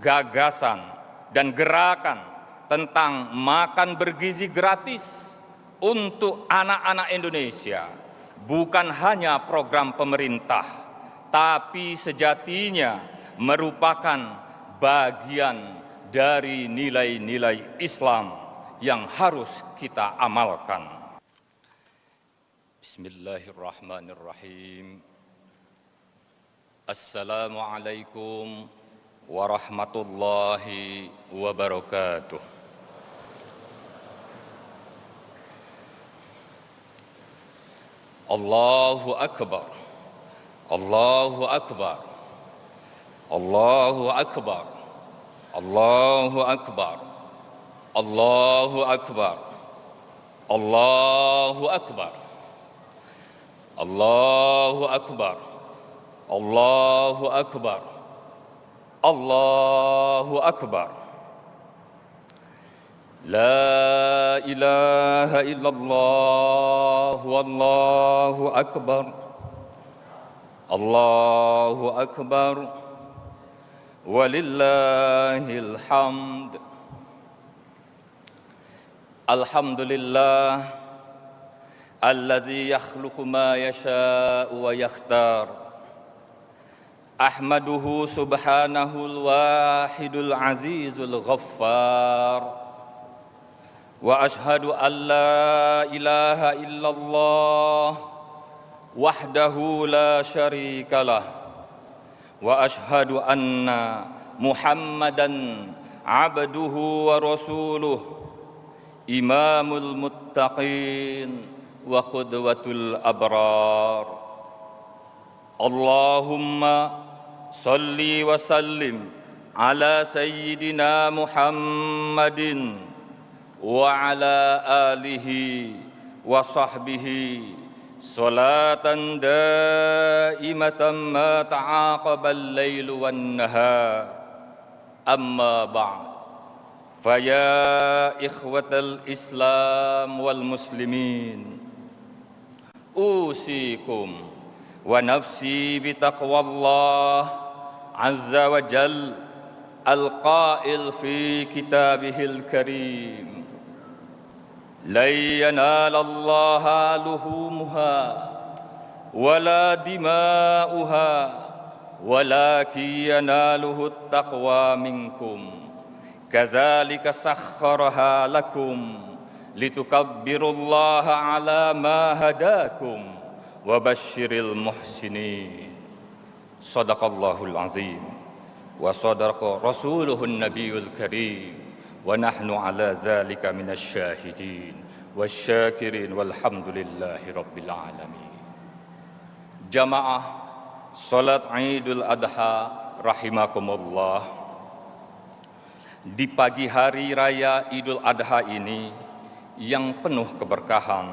gagasan, dan gerakan tentang makan bergizi gratis untuk anak-anak Indonesia bukan hanya program pemerintah, tapi sejatinya merupakan bagian dari nilai-nilai Islam yang harus kita amalkan. Bismillahirrahmanirrahim. Assalamualaikum warahmatullahi wabarakatuh. Allahu Akbar, Allahu Akbar, Allahu Akbar, Allahu Akbar, Allahu Akbar, Allahu Akbar, Allahu Akbar, Allahu Akbar, Allahu Akbar. La ilaha illallah wallahu akbar. Allahu akbar walillahil hamd. Alhamdulillah alladzi yakhluqu ma yasha'u wa yakhtar. Ahmaduhu subhanahul wahidul azizul ghaffar. Wa ashhadu an la ilaha illallah wahdahu la syarikalah. Wa ashhadu anna Muhammadan abduhu wa rasuluh, imamul muttaqin wa qudwatul abrar. Allahumma salli wa sallim ala sayyidina Muhammadin wa ala alihi wa sahbihi salatan daimatan ma ta'aqabal lailu wan nahar. Amma ba'd, faya ikhwatal Islam wal muslimin, usikum wa nafsi bitaqwallah azza wa jal al-qail fi kitabihil karim. لن ينال الله لحومها ولا دماؤها ولكن يناله التقوى منكم كذلك سخرها لكم لتكبروا الله على ما هداكم وبشر المحسنين. صدق الله العظيم وصدق رسوله النبي الكريم wa nahnu ala dzalika minasyahidin wasyakirin walhamdulillahi rabbil alamin. Jamaah salat Idul Adha rahimakumullah. Di pagi hari raya Idul Adha ini yang penuh keberkahan,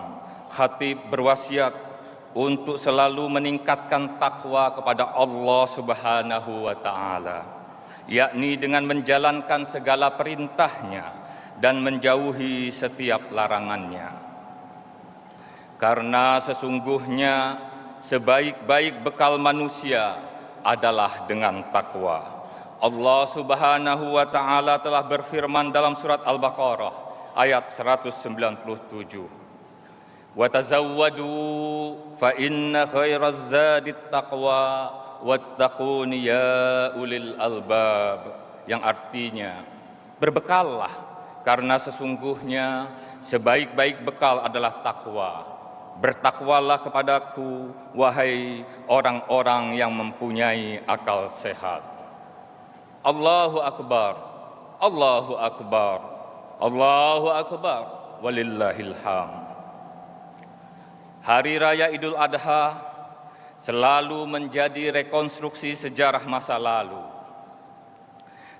khatib berwasiat untuk selalu meningkatkan takwa kepada Allah Subhanahu wa taala, yakni dengan menjalankan segala perintahnya dan menjauhi setiap larangannya. Karena sesungguhnya sebaik-baik bekal manusia adalah dengan takwa. Allah Subhanahu wa taala telah berfirman dalam surat Al-Baqarah ayat 197. Wa tazawwadu fa inna khairaz zadit taqwa wattaquni ya ulil albab, yang artinya berbekallah karena sesungguhnya sebaik-baik bekal adalah takwa. Bertakwalah kepadaku wahai orang-orang yang mempunyai akal sehat. Allahu akbar, Allahu akbar, Allahu akbar, walillahil hamd. Hari raya Idul Adha selalu menjadi rekonstruksi sejarah masa lalu,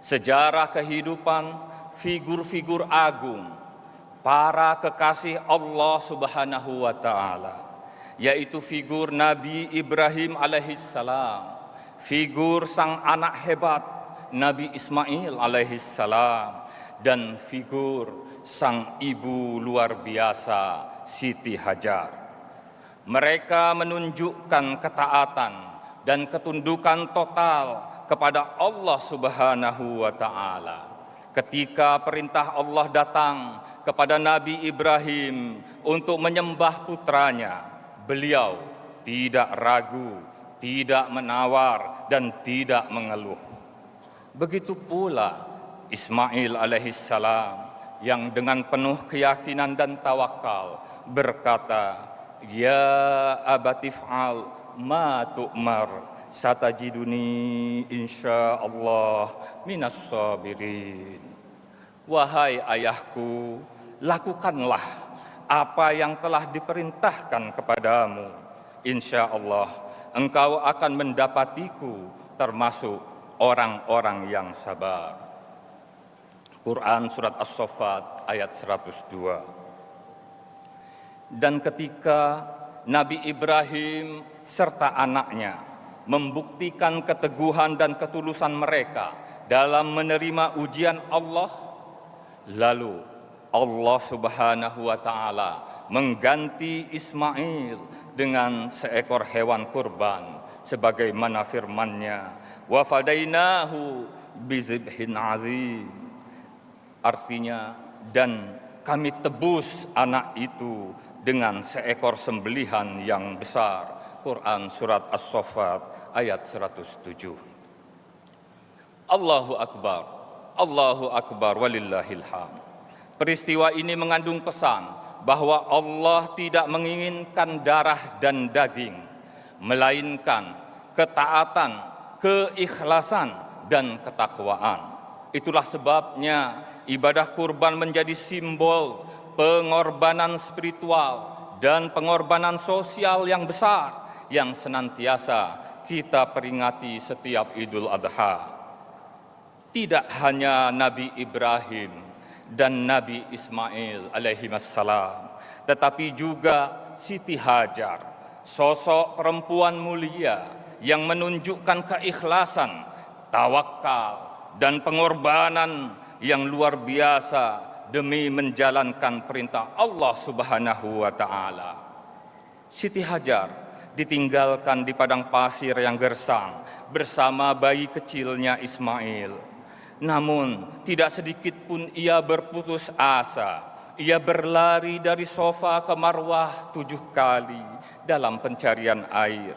sejarah kehidupan figur-figur agung, para kekasih Allah Subhanahu wa taala, yaitu figur Nabi Ibrahim alaihissalam, figur sang anak hebat Nabi Ismail alaihissalam, dan figur sang ibu luar biasa Siti Hajar. Mereka menunjukkan ketaatan dan ketundukan total kepada Allah Subhanahu wa Ta'ala. Ketika perintah Allah datang kepada Nabi Ibrahim untuk menyembah putranya, beliau tidak ragu, tidak menawar, dan tidak mengeluh. Begitu pula Ismail alaihissalam yang dengan penuh keyakinan dan tawakal berkata, "Ya abatif'al ma tu'mar, satajiduni insyaallah minas sabirin." Wahai ayahku, lakukanlah apa yang telah diperintahkan kepadamu. Insya Allah engkau akan mendapatiku termasuk orang-orang yang sabar. Quran Surat As-Saffat ayat 102. Dan ketika Nabi Ibrahim serta anaknya membuktikan keteguhan dan ketulusan mereka dalam menerima ujian Allah, lalu Allah Subhanahu wa Ta'ala mengganti Ismail dengan seekor hewan kurban sebagaimana firman-Nya, wa fadainahu bizibhin azim. Artinya, dan kami tebus anak itu dengan seekor sembelihan yang besar. Quran Surat As-Saffat ayat 107. Allahu Akbar, Allahu Akbar, walillahil hamd. Peristiwa ini mengandung pesan bahwa Allah tidak menginginkan darah dan daging, melainkan ketaatan, keikhlasan, dan ketakwaan. Itulah sebabnya ibadah kurban menjadi simbol pengorbanan spiritual dan pengorbanan sosial yang besar yang senantiasa kita peringati setiap Idul Adha. Tidak hanya Nabi Ibrahim dan Nabi Ismail alaihissalam, tetapi juga Siti Hajar, sosok perempuan mulia yang menunjukkan keikhlasan, tawakal, dan pengorbanan yang luar biasa demi menjalankan perintah Allah Subhanahu wa Ta'ala. Siti Hajar ditinggalkan di padang pasir yang gersang bersama bayi kecilnya Ismail. Namun tidak sedikit pun ia berputus asa. Ia berlari dari sofa ke marwah 7 kali dalam pencarian air.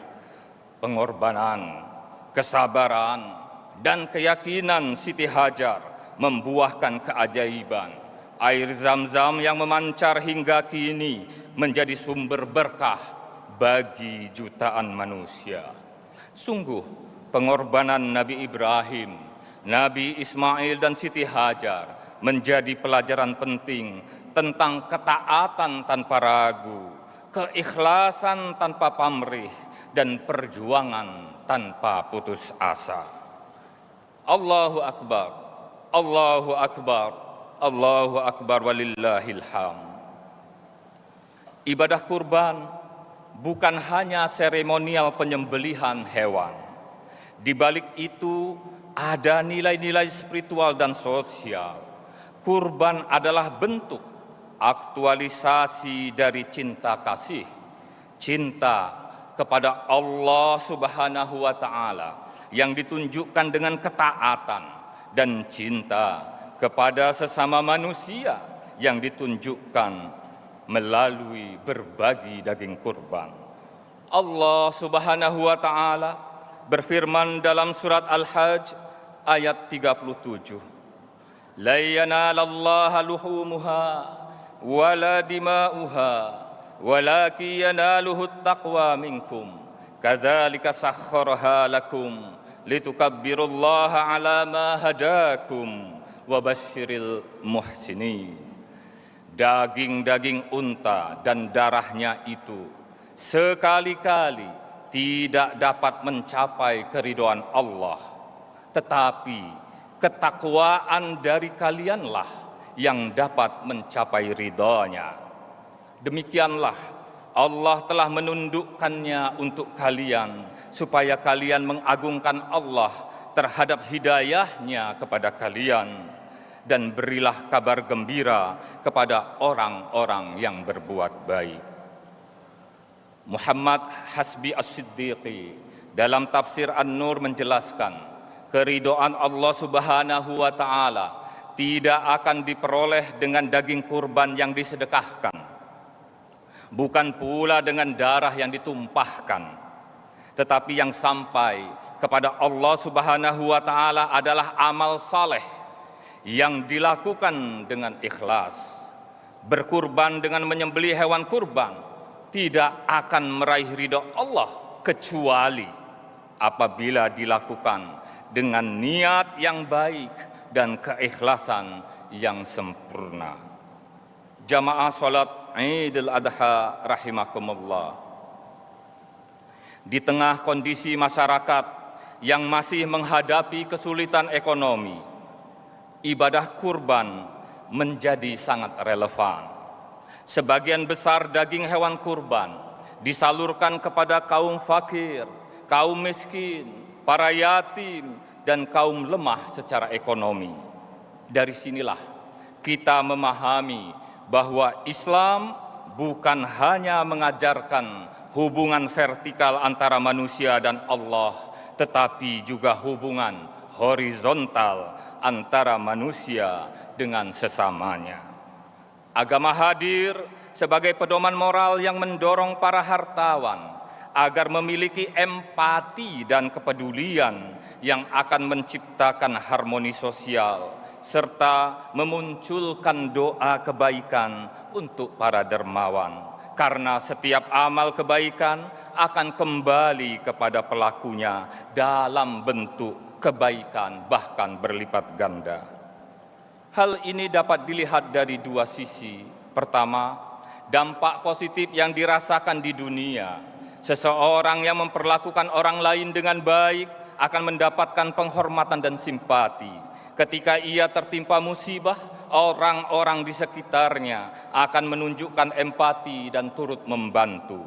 Pengorbanan, kesabaran, dan keyakinan Siti Hajar membuahkan keajaiban. Air Zam-Zam yang memancar hingga kini menjadi sumber berkah bagi jutaan manusia. Sungguh pengorbanan Nabi Ibrahim, Nabi Ismail, dan Siti Hajar menjadi pelajaran penting tentang ketaatan tanpa ragu, keikhlasan tanpa pamrih, dan perjuangan tanpa putus asa. Allahu Akbar, Allahu Akbar, Allahu Akbar, walillahil hamd. Ibadah kurban bukan hanya seremonial penyembelihan hewan. Di balik itu ada nilai-nilai spiritual dan sosial. Kurban adalah bentuk aktualisasi dari cinta kasih, cinta kepada Allah Subhanahu wa Ta'ala yang ditunjukkan dengan ketaatan, dan cinta kepada sesama manusia yang ditunjukkan melalui berbagi daging kurban. Allah Subhanahu wa Ta'ala berfirman dalam surat Al-Hajj ayat 37, "La yanalallaha luhumuha wala dima'uha walakin yanaluhut taqwa minkum kadzalika sakhkharaha lakum litukabbirullaha ala ma hadakum wa basyiril muhsinin." Daging-daging unta dan darahnya itu sekali-kali tidak dapat mencapai keridhaan Allah, tetapi ketakwaan dari kalianlah yang dapat mencapai ridha-Nya. Demikianlah Allah telah menundukkannya untuk kalian, supaya kalian mengagungkan Allah terhadap hidayah-Nya kepada kalian. Dan berilah kabar gembira kepada orang-orang yang berbuat baik. Muhammad Hasbi As-Siddiqi dalam tafsir An-Nur menjelaskan, Keridhaan Allah Subhanahu wa taala tidak akan diperoleh dengan daging kurban yang disedekahkan, bukan pula dengan darah yang ditumpahkan, tetapi yang sampai kepada Allah Subhanahu wa taala adalah amal saleh yang dilakukan dengan ikhlas. Berkurban dengan menyembelih hewan kurban tidak akan meraih ridha Allah kecuali apabila dilakukan dengan niat yang baik dan keikhlasan yang sempurna. Jamaah salat Idul Adha rahimakumullah. Di tengah kondisi masyarakat yang masih menghadapi kesulitan ekonomi, ibadah kurban menjadi sangat relevan. Sebagian besar daging hewan kurban disalurkan kepada kaum fakir, kaum miskin, para yatim, dan kaum lemah secara ekonomi. Dari sinilah kita memahami bahwa Islam bukan hanya mengajarkan hubungan vertikal antara manusia dan Allah, tetapi juga hubungan horizontal antara manusia dengan sesamanya. Agama hadir sebagai pedoman moral yang mendorong para hartawan agar memiliki empati dan kepedulian yang akan menciptakan harmoni sosial serta memunculkan doa kebaikan untuk para dermawan. Karena setiap amal kebaikan akan kembali kepada pelakunya dalam bentuk kebaikan bahkan berlipat ganda. Hal ini dapat dilihat dari dua sisi. Pertama, dampak positif yang dirasakan di dunia. Seseorang yang memperlakukan orang lain dengan baik akan mendapatkan penghormatan dan simpati. Ketika ia tertimpa musibah, orang-orang di sekitarnya akan menunjukkan empati dan turut membantu.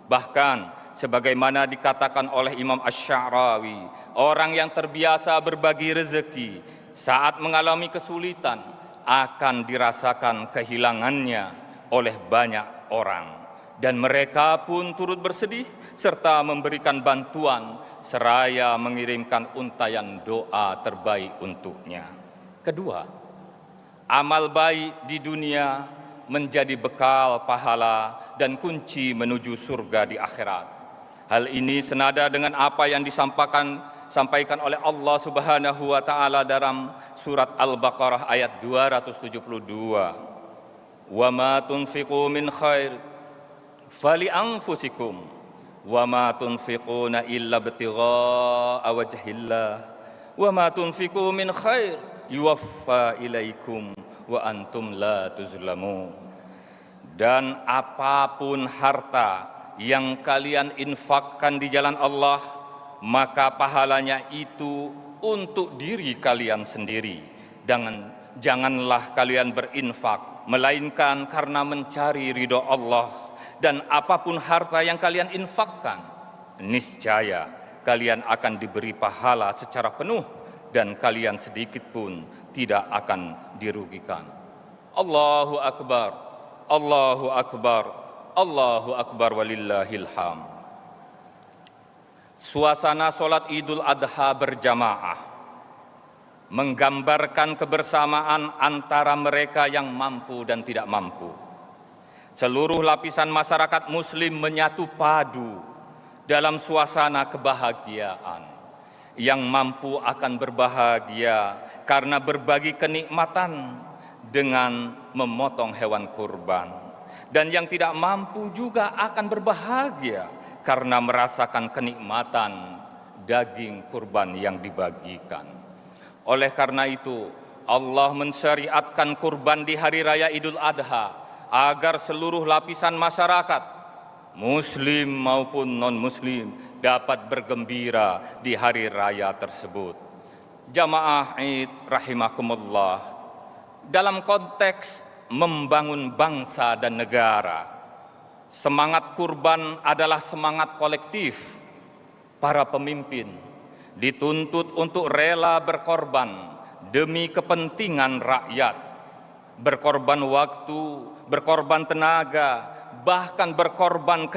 Bahkan, sebagaimana dikatakan oleh Imam Asy-Sya'rawi, orang yang terbiasa berbagi rezeki saat mengalami kesulitan akan dirasakan kehilangannya oleh banyak orang. Dan mereka pun turut bersedih serta memberikan bantuan seraya mengirimkan untayan doa terbaik untuknya. Kedua, amal baik di dunia menjadi bekal pahala dan kunci menuju surga di akhirat. Hal ini senada dengan apa yang disampaikan oleh Allah Subhanahu wa taala dalam surat Al-Baqarah ayat 272. Wa ma tunfiqu min khair fali anfusikum wa ma tunfiquna illa ibtigha'a wajhillah wa ma tunfiqu min khair yuwaffa ilaikum wa antum la tuzlamun. Dan apapun harta yang kalian infakkan di jalan Allah, maka pahalanya itu untuk diri kalian sendiri. Janganlah kalian berinfak melainkan karena mencari ridho Allah. Dan apapun harta yang kalian infakkan, niscaya kalian akan diberi pahala secara penuh dan kalian sedikit pun tidak akan dirugikan. Allahu Akbar, Allahu Akbar, Allahu Akbar walillahil hamd. Suasana sholat Idul Adha berjamaah menggambarkan kebersamaan antara mereka yang mampu dan tidak mampu. Seluruh lapisan masyarakat muslim menyatu padu dalam suasana kebahagiaan. Yang mampu akan berbahagia karena berbagi kenikmatan dengan memotong hewan kurban. Dan yang tidak mampu juga akan berbahagia karena merasakan kenikmatan daging kurban yang dibagikan. Oleh karena itu, Allah mensyariatkan kurban di hari raya Idul Adha agar seluruh lapisan masyarakat, muslim maupun non-muslim, dapat bergembira di hari raya tersebut. Jamaah Id rahimakumullah, dalam konteks membangun bangsa dan negara, semangat kurban adalah semangat kolektif. Para pemimpin dituntut untuk rela berkorban demi kepentingan rakyat, berkorban waktu, berkorban tenaga, bahkan berkorban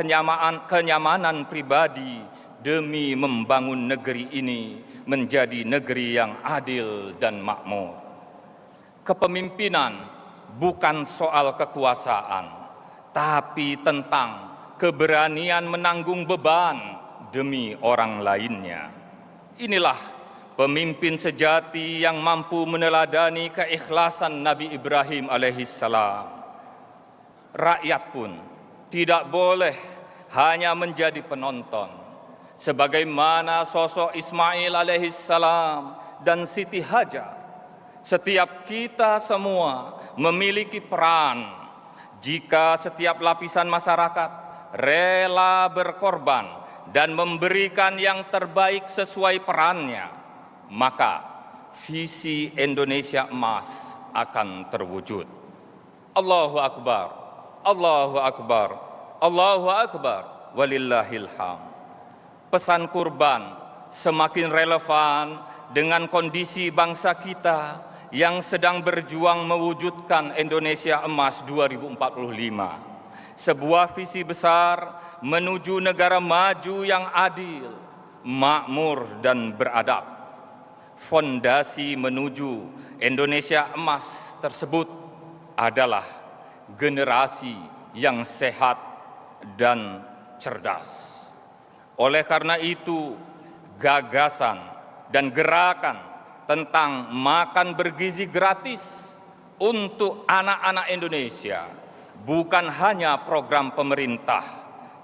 kenyamanan pribadi demi membangun negeri ini menjadi negeri yang adil dan makmur. Kepemimpinan bukan soal kekuasaan, tapi tentang keberanian menanggung beban demi orang lainnya. Inilah pemimpin sejati yang mampu meneladani keikhlasan Nabi Ibrahim alaihissalam. Rakyat pun tidak boleh hanya menjadi penonton, sebagaimana sosok Ismail alaihissalam dan Siti Hajar. Setiap kita semua memiliki peran. Jika setiap lapisan masyarakat rela berkorban dan memberikan yang terbaik sesuai perannya, maka visi Indonesia Emas akan terwujud. Allahu Akbar, Allahu Akbar, Allahu Akbar, walillahil hamd. Pesan kurban semakin relevan dengan kondisi bangsa kita yang sedang berjuang mewujudkan Indonesia Emas 2045. Sebuah visi besar menuju negara maju yang adil, makmur dan beradab. Fondasi menuju Indonesia Emas tersebut adalah generasi yang sehat dan cerdas. Oleh karena itu, gagasan dan gerakan tentang makan bergizi gratis untuk anak-anak Indonesia bukan hanya program pemerintah,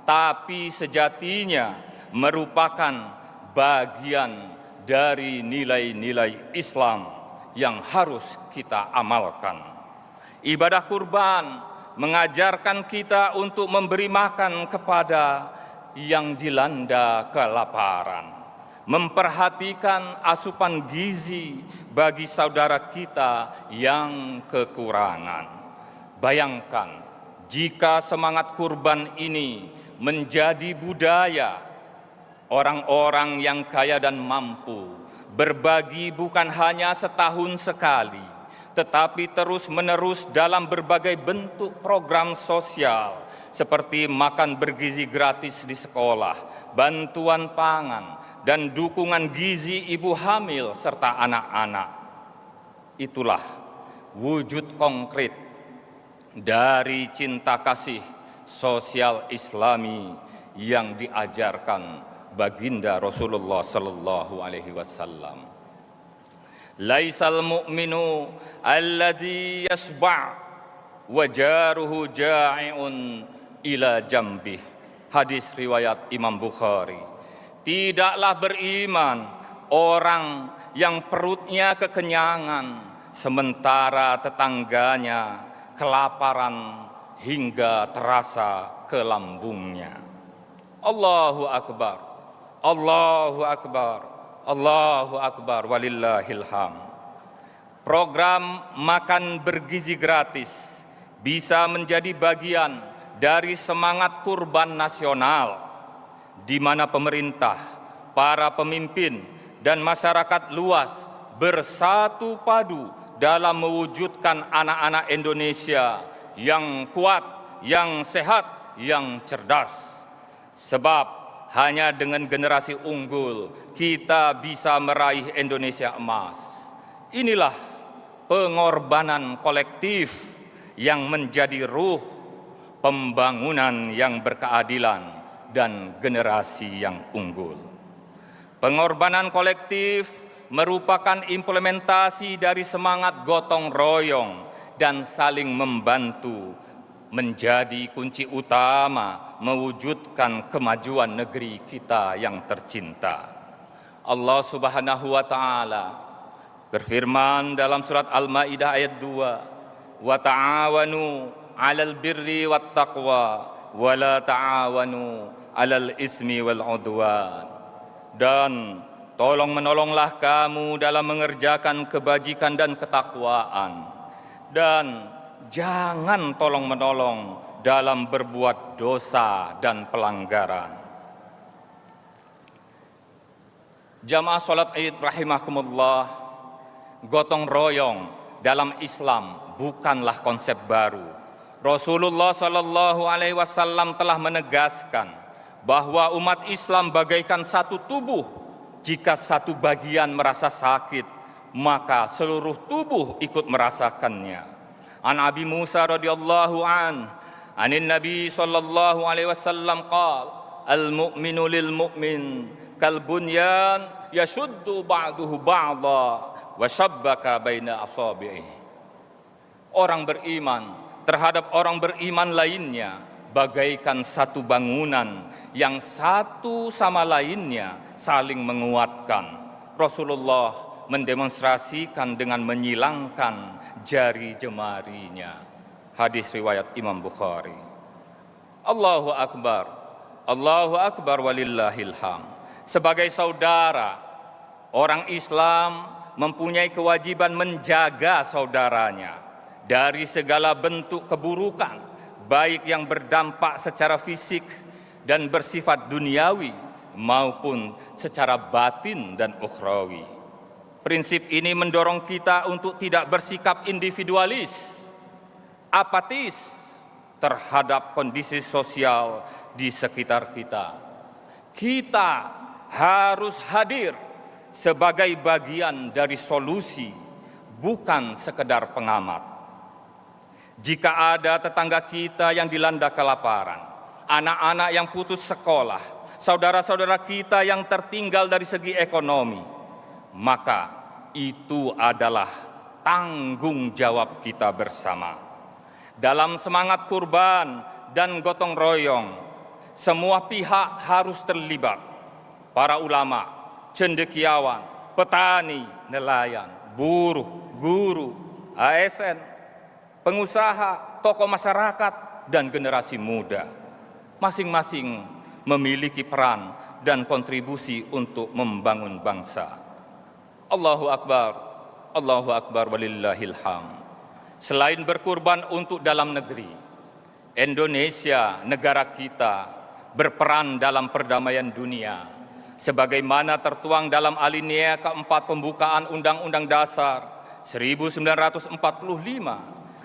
tapi sejatinya merupakan bagian dari nilai-nilai Islam yang harus kita amalkan. Ibadah kurban mengajarkan kita untuk memberi makan kepada yang dilanda kelaparan, memperhatikan asupan gizi bagi saudara kita yang kekurangan. Bayangkan jika semangat kurban ini menjadi budaya, orang-orang yang kaya dan mampu berbagi bukan hanya setahun sekali, tetapi terus-menerus dalam berbagai bentuk program sosial seperti makan bergizi gratis di sekolah, bantuan pangan, dan dukungan gizi ibu hamil serta anak-anak. Itulah wujud konkret dari cinta kasih sosial Islami yang diajarkan baginda Rasulullah sallallahu alaihi wasallam. Laisal mu'minu allazi yasba' wa jaruhu ja'iun ila jambih. Hadis riwayat Imam Bukhari. Tidaklah beriman orang yang perutnya kekenyangan, sementara tetangganya kelaparan hingga terasa ke lambungnya. Allahu Akbar, Allahu Akbar, Allahu Akbar, walillahil hamd. Program makan bergizi gratis bisa menjadi bagian dari semangat kurban nasional, di mana pemerintah, para pemimpin, dan masyarakat luas bersatu padu dalam mewujudkan anak-anak Indonesia yang kuat, yang sehat, yang cerdas. Sebab hanya dengan generasi unggul kita bisa meraih Indonesia Emas. Inilah pengorbanan kolektif yang menjadi ruh pembangunan yang berkeadilan dan generasi yang unggul. Pengorbanan kolektif merupakan implementasi dari semangat gotong royong dan saling membantu menjadi kunci utama mewujudkan kemajuan negeri kita yang tercinta. Allah Subhanahu wa taala berfirman dalam surat Al-Maidah ayat 2, "Wa ta'awanu 'alal birri wat taqwa wa la ta'awanu 'alal ismi wal 'udwan." Dan tolong menolonglah kamu dalam mengerjakan kebajikan dan ketakwaan, dan jangan tolong menolong dalam berbuat dosa dan pelanggaran. Jamaah salat Id rahimakumullah, gotong royong dalam Islam bukanlah konsep baru. Rasulullah sallallahu alaihi wasallam telah menegaskan bahwa umat Islam bagaikan satu tubuh. Jika satu bagian merasa sakit, maka seluruh tubuh ikut merasakannya. An Abi Musa radhiyallahu anin Nabi sallallahu alaihi wasallam qala al-mu'minu lil mu'min kal bunyan yashuddu ba'duhu ba'dha wa shabbaka baina asabi'i. Orang beriman terhadap orang beriman lainnya bagaikan satu bangunan yang satu sama lainnya saling menguatkan. Rasulullah mendemonstrasikan dengan menyilangkan jari jemarinya. Hadis riwayat Imam Bukhari. Allahu Akbar walillahil hamd. Sebagai saudara, orang Islam mempunyai kewajiban menjaga saudaranya dari segala bentuk keburukan, baik yang berdampak secara fisik dan bersifat duniawi maupun secara batin dan ukhrawi. Prinsip ini mendorong kita untuk tidak bersikap individualis, apatis terhadap kondisi sosial di sekitar kita. Kita harus hadir sebagai bagian dari solusi, bukan sekedar pengamat. Jika ada tetangga kita yang dilanda kelaparan, anak-anak yang putus sekolah, saudara-saudara kita yang tertinggal dari segi ekonomi, maka itu adalah tanggung jawab kita bersama. Dalam semangat kurban dan gotong royong, semua pihak harus terlibat. Para ulama, cendekiawan, petani, nelayan, buruh, guru, ASN, pengusaha, tokoh masyarakat, dan generasi muda. Masing-masing memiliki peran dan kontribusi untuk membangun bangsa. Allahu Akbar walillahil hamd. Selain berkurban untuk dalam negeri, Indonesia, negara kita, berperan dalam perdamaian dunia. Sebagaimana tertuang dalam alinea keempat pembukaan Undang-Undang Dasar 1945,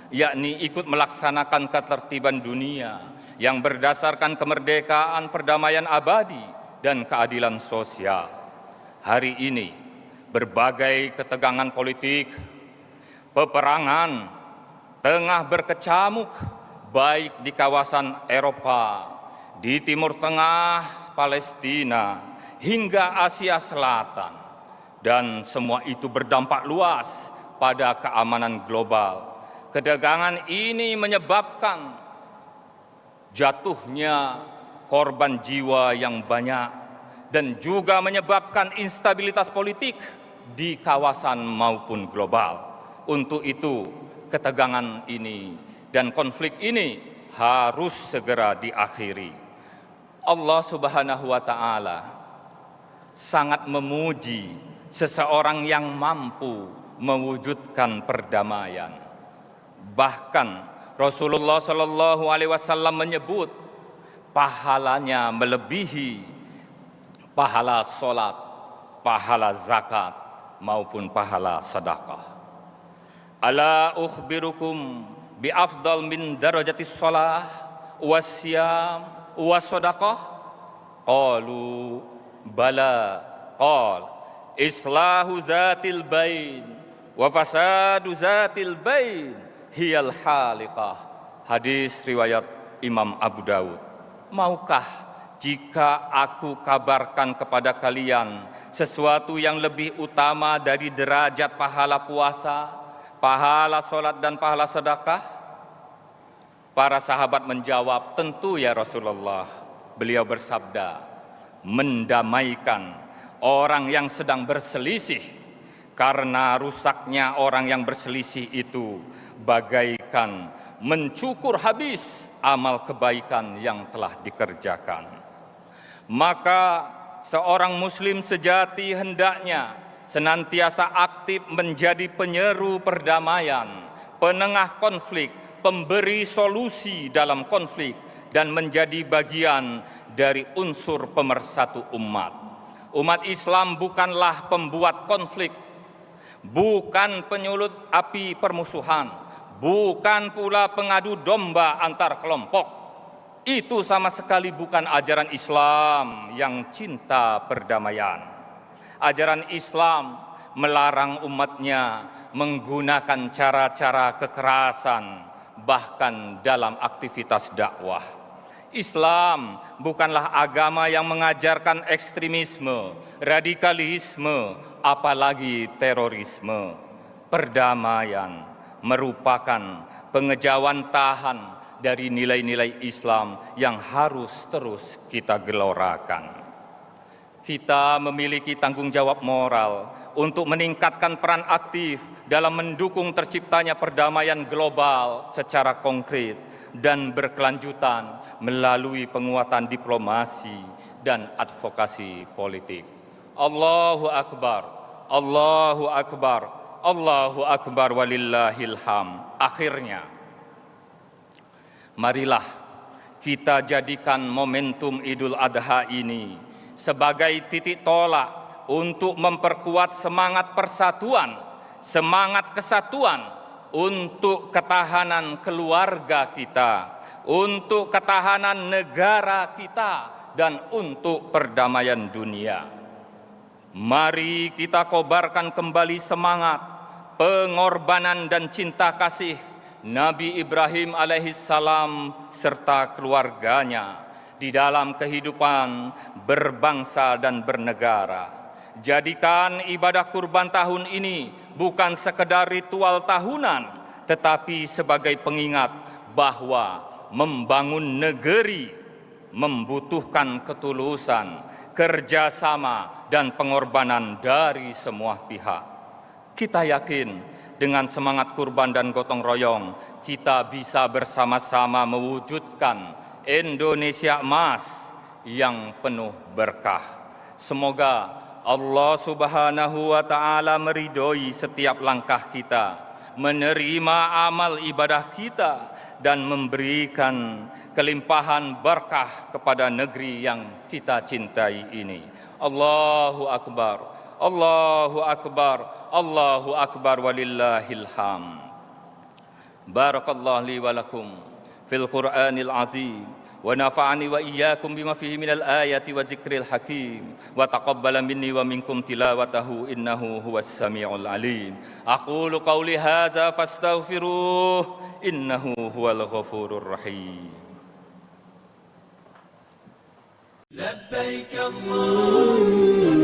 yakni ikut melaksanakan ketertiban dunia yang berdasarkan kemerdekaan, perdamaian abadi, dan keadilan sosial. Hari ini, berbagai ketegangan politik, peperangan tengah berkecamuk baik di kawasan Eropa, di Timur Tengah, Palestina, hingga Asia Selatan. Dan semua itu berdampak luas pada keamanan global. Ketegangan ini menyebabkan jatuhnya korban jiwa yang banyak dan juga menyebabkan instabilitas politik di kawasan maupun global. Untuk itu, ketegangan ini dan konflik ini harus segera diakhiri. Allah Subhanahu wa Ta'ala sangat memuji seseorang yang mampu mewujudkan perdamaian. Bahkan Rasulullah Shallallahu Alaihi Wasallam menyebut pahalanya melebihi pahala sholat, pahala zakat, maupun pahala sedekah. Ala ukhbirukum bi afdal min darajatis shalah wasyam wasadaqah? Qalu bala. Qal islahu zatil bain wa fasadu zatil bain hiyal haliqah. Hadis riwayat Imam Abu Daud. Maukah jika aku kabarkan kepada kalian sesuatu yang lebih utama dari derajat pahala puasa, pahala sholat, dan pahala sedekah? Para sahabat menjawab, tentu ya Rasulullah. Beliau bersabda, mendamaikan orang yang sedang berselisih, karena rusaknya orang yang berselisih itu bagaikan mencukur habis amal kebaikan yang telah dikerjakan. Maka seorang muslim sejati hendaknya senantiasa aktif menjadi penyeru perdamaian, penengah konflik, pemberi solusi dalam konflik, dan menjadi bagian dari unsur pemersatu umat. Umat Islam bukanlah pembuat konflik, bukan penyulut api permusuhan, bukan pula pengadu domba antar kelompok. Itu sama sekali bukan ajaran Islam yang cinta perdamaian. Ajaran Islam melarang umatnya menggunakan cara-cara kekerasan, bahkan dalam aktivitas dakwah. Islam bukanlah agama yang mengajarkan ekstremisme, radikalisme, apalagi terorisme. Perdamaian merupakan pengejauhan tahan dari nilai-nilai Islam yang harus terus kita gelorakan. Kita memiliki tanggung jawab moral untuk meningkatkan peran aktif dalam mendukung terciptanya perdamaian global secara konkret dan berkelanjutan melalui penguatan diplomasi dan advokasi politik. Allahu Akbar, Allahu Akbar, Allahu Akbar walillahil hamd. Akhirnya, marilah kita jadikan momentum Idul Adha ini sebagai titik tolak untuk memperkuat semangat persatuan, semangat kesatuan untuk ketahanan keluarga kita, untuk ketahanan negara kita, dan untuk perdamaian dunia. Mari kita kobarkan kembali semangat, pengorbanan dan cinta kasih Nabi Ibrahim alaihissalam serta keluarganya di dalam kehidupan berbangsa dan bernegara. Jadikan ibadah kurban tahun ini bukan sekedar ritual tahunan, tetapi sebagai pengingat bahwa membangun negeri membutuhkan ketulusan, kerjasama, dan pengorbanan dari semua pihak. Kita yakin dengan semangat kurban dan gotong royong, kita bisa bersama-sama mewujudkan Indonesia emas yang penuh berkah. Semoga Allah Subhanahu wa Ta'ala meridhoi setiap langkah kita, menerima amal ibadah kita, dan memberikan kelimpahan berkah kepada negeri yang kita cintai ini. Allahu Akbar, Allahu Akbar, Allahu Akbar walillahil hamd. Barakallahu li wa lakum fil Qur'anil azim. ونفعني وإياكم بما فيه من الآيات وذكر الحكيم وتقبل مني ومنكم تلاوته إنه هو السميع العليم أقول قولي هذا فاستغفروه إنه هو الغفور الرحيم لبيك اللهم